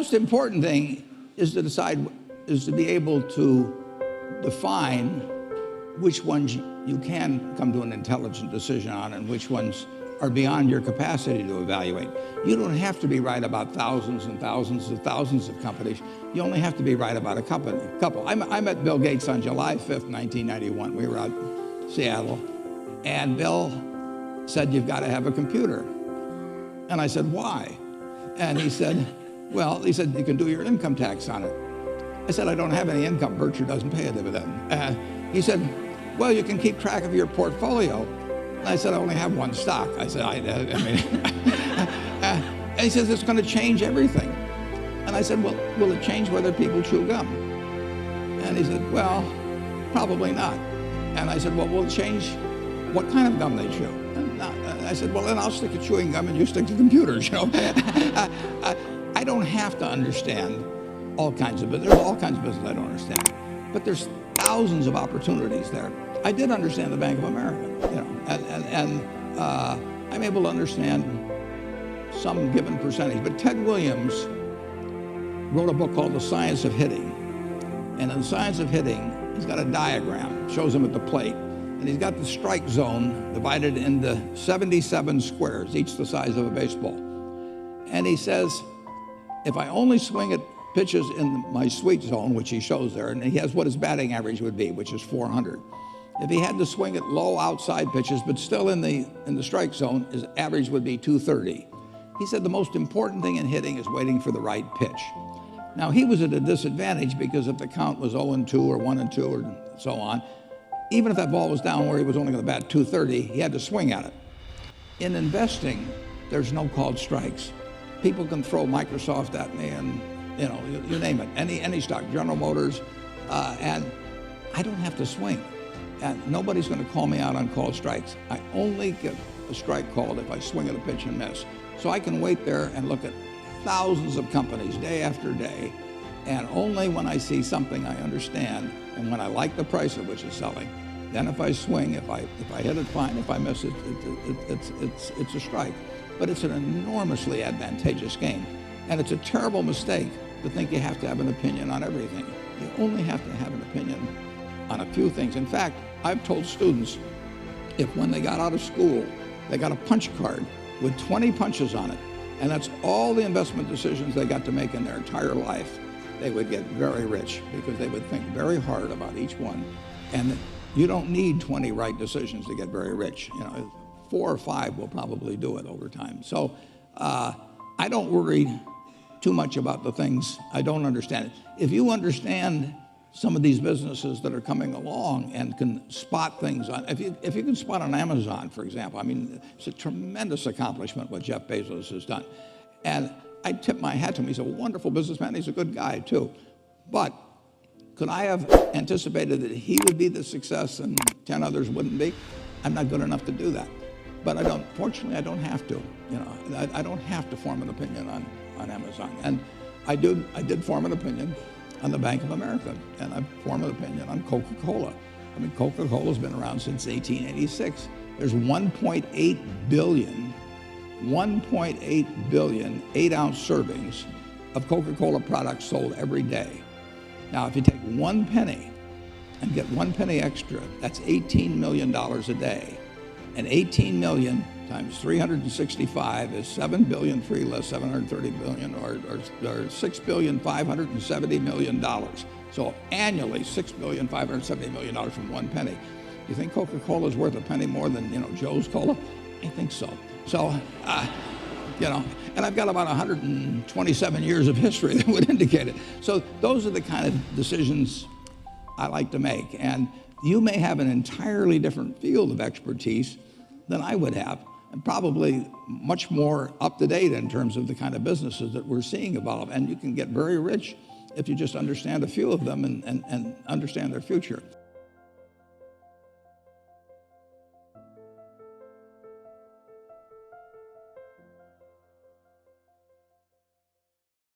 most important thing is to be able to define which ones you can come to an intelligent decision on and which ones are beyond your capacity to evaluate. You don't have to be right about thousands and thousands and thousands of companies. You only have to be right about a couple. I met Bill Gates on July 5th, 1991. We were out in Seattle, and Bill said, "You've got to have a computer." And I said, "Why?" And he said, "Well," he said, "you can do your income tax on it." I said, "I don't have any income. Berkshire doesn't pay a dividend." He said, "Well, you can keep track of your portfolio." And I said, "I only have one stock." I said, I mean, and he says, "It's going to change everything." And I said, "Well, will it change whether people chew gum?" And he said, "Well, probably not." And I said, "Well, will it change what kind of gum they chew?" And I said, "Well, then I'll stick to chewing gum and you stick to computers, you know." I don't have to understand all kinds of business. There's all kinds of business I don't understand. But there's thousands of opportunities there. I did understand the Bank of America, you know, and I'm able to understand some given percentage. But Ted Williams wrote a book called The Science of Hitting. And in The Science of Hitting, he's got a diagram, shows him at the plate. And he's got the strike zone divided into 77 squares, each the size of a baseball. And he says, if I only swing at pitches in my sweet zone, which he shows there, and he has what his batting average would be, which is 400. If he had to swing at low outside pitches, but still in the strike zone, his average would be 230. He said the most important thing in hitting is waiting for the right pitch. Now, he was at a disadvantage because if the count was 0-2 or 1-2 or so on, even if that ball was down where he was only going to bat 230, he had to swing at it. In investing, there's no called strikes. People can throw Microsoft at me and, you know, you name it, any stock, General Motors, and I don't have to swing. And nobody's going to call me out on called strikes. I only get a strike called if I swing at a pitch and miss. So I can wait there and look at thousands of companies day after day, and only when I see something I understand and when I like the price at which it's selling, then if I swing, if I hit it, fine. If I miss it, it's a strike. But it's an enormously advantageous game. And it's a terrible mistake to think you have to have an opinion on everything. You only have to have an opinion on a few things. In fact, I've told students, if when they got out of school, they got a punch card with 20 punches on it, and that's all the investment decisions they got to make in their entire life, they would get very rich because they would think very hard about each one. And you don't need 20 right decisions to get very rich. You know, 4 or 5 will probably do it over time. So I don't worry too much about the things I don't understand. If you understand some of these businesses that are coming along and can spot things on, if you can spot on Amazon, for example, I mean, it's a tremendous accomplishment what Jeff Bezos has done. And I tip my hat to him. He's a wonderful businessman. He's a good guy, too. But could I have anticipated that he would be the success and 10 others wouldn't be? I'm not good enough to do that. But fortunately, I don't have to. You know, I don't have to form an opinion on Amazon. And I did form an opinion on the Bank of America, and I formed an opinion on Coca-Cola. I mean, Coca-Cola's been around since 1886. There's 1.8 billion 8-ounce servings of Coca-Cola products sold every day. Now, if you take 1 penny and get 1 penny extra, that's $18 million a day. And 18 million times 365 is 7 billion, 3 less 730 billion, or $6,570,000,000. So annually, $6,570,000,000 from 1 penny. You think Coca-Cola is worth a penny more than, you know, Joe's Cola? I think so. So, you know, and I've got about 127 years of history that would indicate it. So those are the kind of decisions I like to make. And you may have an entirely different field of expertise than I would have, and probably much more up to date in terms of the kind of businesses that we're seeing evolve. And you can get very rich if you just understand a few of them and understand their future.